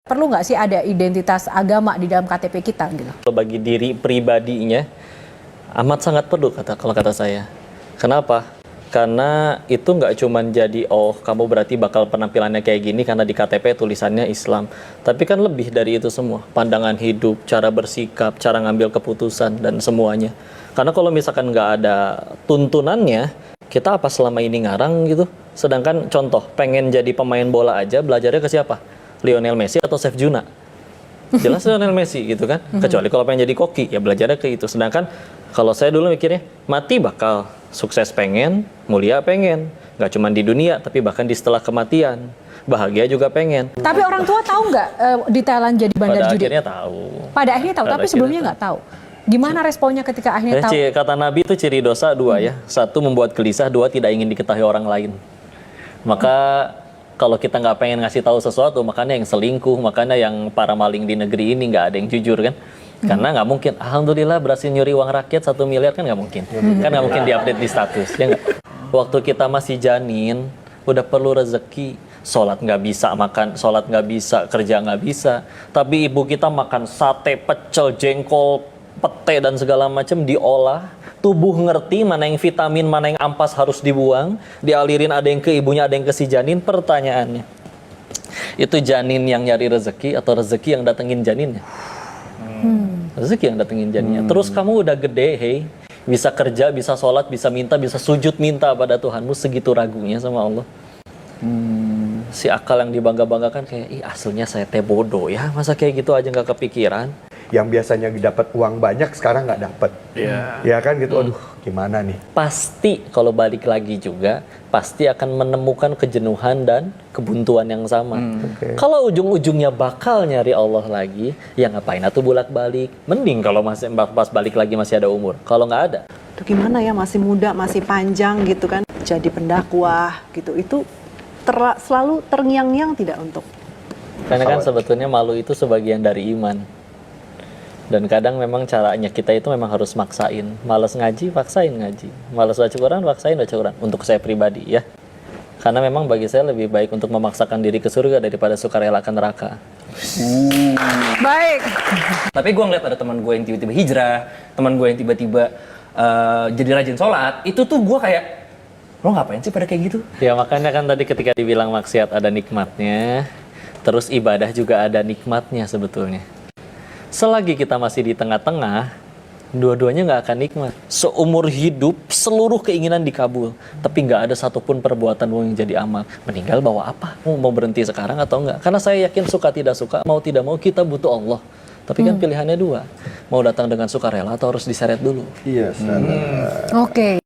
Perlu nggak sih ada identitas agama di dalam KTP kita gitu? Bagi diri pribadinya amat sangat perlu kalau kata saya. Kenapa? Karena itu nggak cuma jadi kamu berarti bakal penampilannya kayak gini karena di KTP tulisannya Islam. Tapi kan lebih dari itu semua. Pandangan hidup, cara bersikap, cara ngambil keputusan dan semuanya. Karena kalau misalkan nggak ada tuntunannya, kita apa selama ini ngarang gitu. Sedangkan contoh pengen jadi pemain bola aja belajarnya ke siapa? Lionel Messi atau Chef Juna? Jelas Lionel Messi gitu kan. Kecuali kalau pengen jadi koki ya belajarnya ke itu. Sedangkan kalau saya dulu mikirnya mati bakal, sukses pengen, mulia pengen, nggak cuma di dunia tapi bahkan di setelah kematian, bahagia juga pengen. Tapi orang tua tahu nggak di Thailand jadi bandar Pada judi? akhirnya tahu. Pada akhirnya tahu, tapi sebelumnya nggak tahu. Gimana responnya ketika akhirnya tahu? Kata Nabi itu ciri dosa dua ya. Satu membuat gelisah, dua tidak ingin diketahui orang lain. Maka kalau kita nggak pengen ngasih tahu sesuatu, makanya yang selingkuh, makanya yang para maling di negeri ini nggak ada yang jujur kan. Karena nggak mungkin, alhamdulillah berhasil nyuri uang rakyat 1 miliar kan nggak mungkin. Kan nggak mungkin diupdate di status, ya nggak? Waktu kita masih janin, udah perlu rezeki. Sholat nggak bisa, makan, sholat nggak bisa, kerja nggak bisa. Tapi ibu kita makan sate, pecel, jengkol, pete dan segala macam diolah. Tubuh ngerti mana yang vitamin, mana yang ampas harus dibuang. Dialirin ada yang ke ibunya, ada yang ke si janin. Pertanyaannya, itu janin yang nyari rezeki atau rezeki yang datengin janinnya? Rezeki yang datengin janinnya. Terus kamu udah gede, hey, bisa kerja, bisa sholat, bisa minta, bisa sujud minta pada Tuhanmu, segitu ragunya sama Allah. Si akal yang dibangga-banggakan kayak, ih aslinya saya teh bodoh ya, masa kayak gitu aja nggak kepikiran. Yang biasanya dapat uang banyak sekarang nggak dapat. Ya kan gitu, aduh gimana nih. Pasti kalau balik lagi juga, pasti akan menemukan kejenuhan dan kebuntuan yang sama. Kalau ujung-ujungnya bakal nyari Allah lagi, ya ngapain atuh bolak-balik. Mending kalau masih pas balik lagi masih ada umur. Kalau nggak ada, Itu gimana ya, masih muda, masih panjang gitu kan, jadi pendakwah gitu, itu selalu terngiang-ngiang tidak untuk? karena kan sebetulnya malu itu sebagian dari iman. Dan kadang memang caranya kita itu memang harus maksain. Malas ngaji, paksain ngaji. Malas baca Quran, paksain baca Quran. Untuk saya pribadi ya. Karena memang bagi saya lebih baik untuk memaksakan diri ke surga daripada sukarela ke neraka. Baik. Tapi gue ngeliat ada teman gue yang tiba-tiba hijrah, teman gue yang tiba-tiba jadi rajin sholat, itu tuh gue kayak, lo ngapain sih pada kayak gitu? Ya makanya kan tadi ketika dibilang maksiat ada nikmatnya, terus ibadah juga ada nikmatnya sebetulnya. Selagi kita masih di tengah-tengah, dua-duanya nggak akan nikmat. Seumur hidup, seluruh keinginan dikabul. Tapi nggak ada satupun perbuatanmu yang jadi amal. Meninggal bawa apa? Mau berhenti sekarang atau enggak? Karena saya yakin suka tidak suka, mau tidak mau kita butuh Allah. Tapi kan pilihannya dua. Mau datang dengan sukarela atau harus diseret dulu? Iya, Oke.